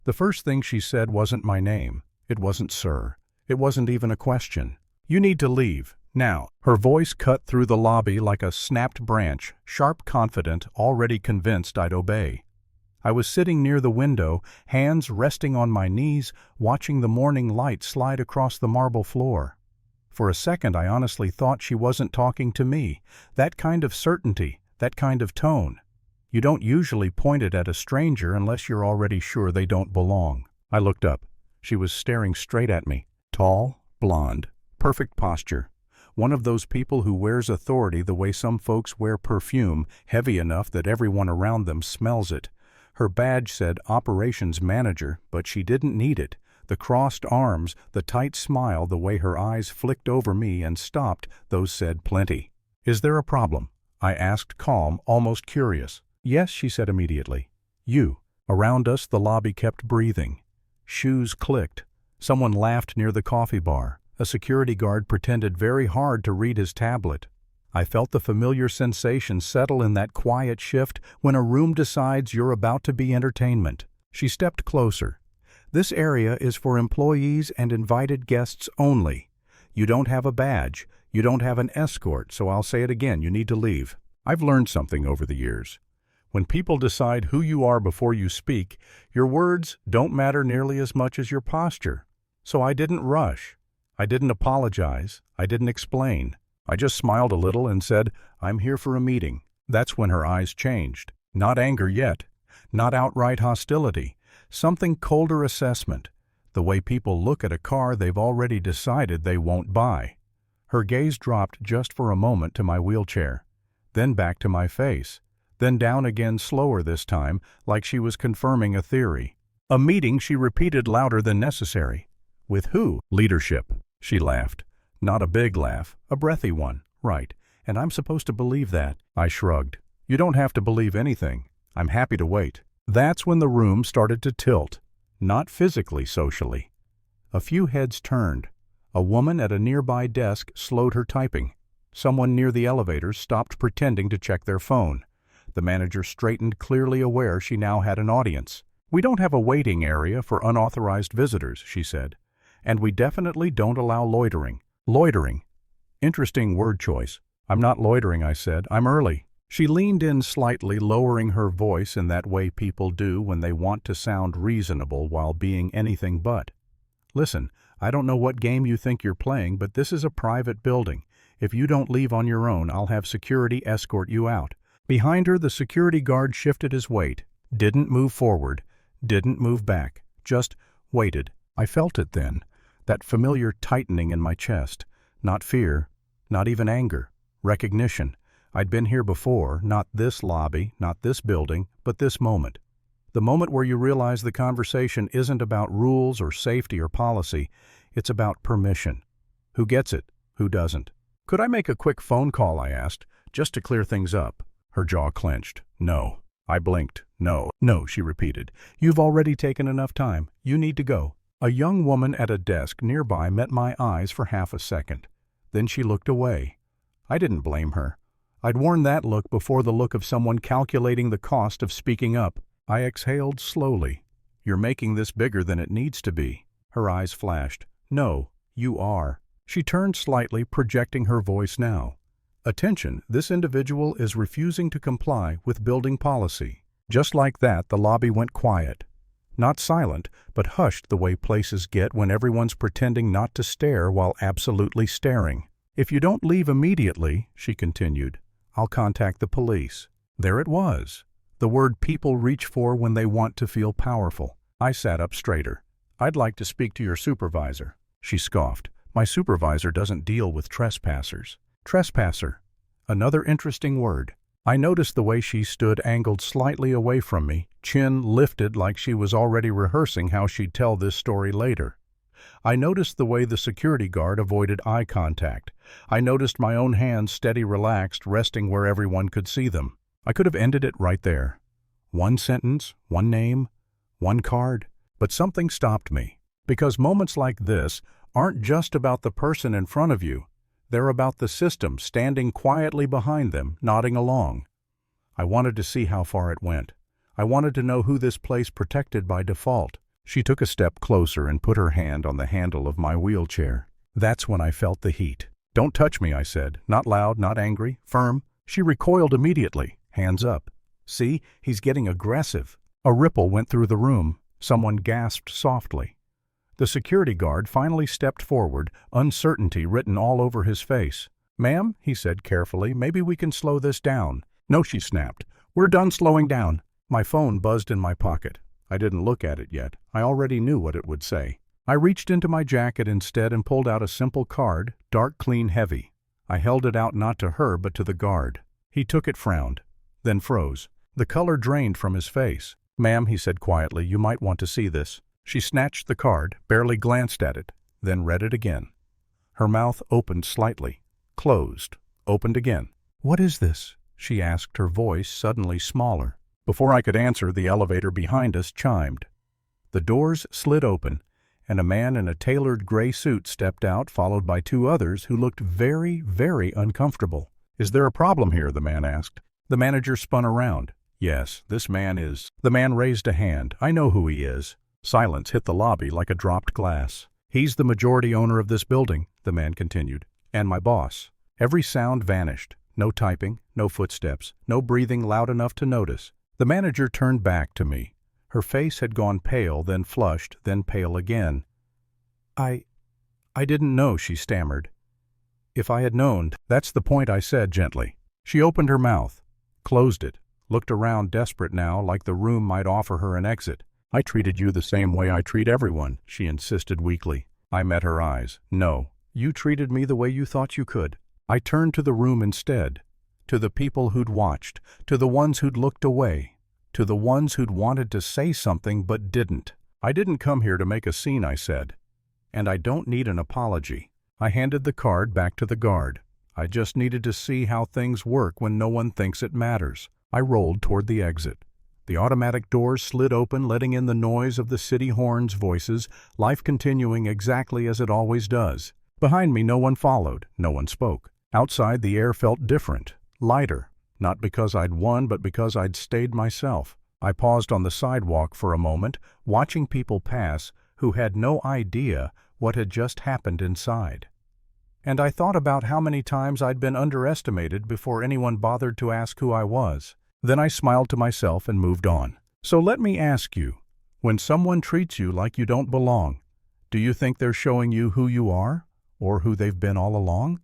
The first thing she said wasn't my name. It wasn't sir. It wasn't even a question. "You need to leave, now." Her voice cut through the lobby like a snapped branch, sharp, confident, already convinced I'd obey. I was sitting near the window, hands resting on my knees, watching the morning light slide across the marble floor. For a second I honestly thought she wasn't talking to me. That kind of certainty, that kind of tone. You don't usually point it at a stranger unless you're already sure they don't belong. I looked up. She was staring straight at me. Tall, blonde, perfect posture. One of those people who wears authority the way some folks wear perfume, heavy enough that everyone around them smells it. Her badge said Operations Manager, but she didn't need it. The crossed arms, the tight smile, the way her eyes flicked over me and stopped, those said plenty. "Is there a problem?" I asked, calm, almost curious. "Yes," she said immediately. "You." Around us the lobby kept breathing. Shoes clicked. Someone laughed near the coffee bar. A security guard pretended very hard to read his tablet. I felt the familiar sensation settle in that quiet shift when a room decides you're about to be entertainment. She stepped closer. "This area is for employees and invited guests only. You don't have a badge. You don't have an escort, so I'll say it again, you need to leave." I've learned something over the years. When people decide who you are before you speak, your words don't matter nearly as much as your posture. So I didn't rush. I didn't apologize. I didn't explain. I just smiled a little and said, "I'm here for a meeting." That's when her eyes changed. Not anger yet. Not outright hostility. Something colder assessment. The way people look at a car they've already decided they won't buy. Her gaze dropped just for a moment to my wheelchair, then back to my face, then down again slower this time, like she was confirming a theory. "A meeting," she repeated louder than necessary. "With who?" "Leadership." She laughed. Not a big laugh, a breathy one. "Right, and I'm supposed to believe that." I shrugged. "You don't have to believe anything. I'm happy to wait." That's when the room started to tilt. Not physically, socially. A few heads turned. A woman at a nearby desk slowed her typing. Someone near the elevators stopped pretending to check their phone. The manager straightened, clearly aware she now had an audience. "We don't have a waiting area for unauthorized visitors," she said. "And we definitely don't allow loitering." Loitering. Interesting word choice. "I'm not loitering," I said. "I'm early." She leaned in slightly, lowering her voice in that way people do when they want to sound reasonable while being anything but. "Listen, I don't know what game you think you're playing, but this is a private building. If you don't leave on your own, I'll have security escort you out." Behind her, the security guard shifted his weight. Didn't move forward. Didn't move back. Just waited. I felt it then. That familiar tightening in my chest. Not fear. Not even anger. Recognition. I'd been here before, not this lobby, not this building, but this moment. The moment where you realize the conversation isn't about rules or safety or policy, it's about permission. Who gets it? Who doesn't? "Could I make a quick phone call?" I asked, "just to clear things up?" Her jaw clenched. "No." I blinked. "No, no," she repeated. "You've already taken enough time. You need to go." A young woman at a desk nearby met my eyes for half a second. Then she looked away. I didn't blame her. I'd worn that look before the look of someone calculating the cost of speaking up. I exhaled slowly. "You're making this bigger than it needs to be." Her eyes flashed. "No, you are." She turned slightly, projecting her voice now. "Attention, this individual is refusing to comply with building policy." Just like that, the lobby went quiet. Not silent, but hushed the way places get when everyone's pretending not to stare while absolutely staring. "If you don't leave immediately," she continued, "I'll contact the police." There it was. The word people reach for when they want to feel powerful. I sat up straighter. "I'd like to speak to your supervisor." She scoffed. "My supervisor doesn't deal with trespassers." Trespasser. Another interesting word. I noticed the way she stood angled slightly away from me, chin lifted like she was already rehearsing how she'd tell this story later. I noticed the way the security guard avoided eye contact. I noticed my own hands steady, relaxed, resting where everyone could see them. I could have ended it right there. One sentence, one name, one card. But something stopped me. Because moments like this aren't just about the person in front of you. They're about the system standing quietly behind them, nodding along. I wanted to see how far it went. I wanted to know who this place protected by default. She took a step closer and put her hand on the handle of my wheelchair. That's when I felt the heat. "Don't touch me," I said. Not loud, not angry, firm. She recoiled immediately, hands up. "See, he's getting aggressive." A ripple went through the room. Someone gasped softly. The security guard finally stepped forward, uncertainty written all over his face. "Ma'am," he said carefully, "maybe we can slow this down." "No," she snapped. "We're done slowing down." My phone buzzed in my pocket. I didn't look at it yet. I already knew what it would say. I reached into my jacket instead and pulled out a simple card, dark, clean, heavy. I held it out not to her but to the guard. He took it, frowned, then froze. The color drained from his face. "Ma'am," he said quietly, "you might want to see this." She snatched the card, barely glanced at it, then read it again. Her mouth opened slightly, closed, opened again. "What is this?" she asked, her voice suddenly smaller. Before I could answer, the elevator behind us chimed. The doors slid open, and a man in a tailored gray suit stepped out, followed by two others who looked very, very uncomfortable. "Is there a problem here?" the man asked. The manager spun around. "Yes, this man is." The man raised a hand. "I know who he is." Silence hit the lobby like a dropped glass. "He's the majority owner of this building," the man continued, "and my boss." Every sound vanished. No typing, no footsteps, no breathing loud enough to notice. The manager turned back to me. Her face had gone pale, then flushed, then pale again. I didn't know," she stammered. "If I had known." "That's the point," I said gently. She opened her mouth, closed it, looked around desperate now, like the room might offer her an exit. "I treated you the same way I treat everyone," she insisted weakly. I met her eyes. "No, you treated me the way you thought you could." I turned to the room instead, to the people who'd watched, to the ones who'd looked away, to the ones who'd wanted to say something but didn't. "I didn't come here to make a scene," I said. "And I don't need an apology." I handed the card back to the guard. I just needed to see how things work when no one thinks it matters. I rolled toward the exit. The automatic doors slid open, letting in the noise of the city horns' voices, life continuing exactly as it always does. Behind me no one followed, no one spoke. Outside the air felt different, lighter, not because I'd won but because I'd stayed myself. I paused on the sidewalk for a moment, watching people pass who had no idea what had just happened inside. And I thought about how many times I'd been underestimated before anyone bothered to ask who I was. Then I smiled to myself and moved on. So let me ask you, when someone treats you like you don't belong, do you think they're showing you who you are, or who they've been all along?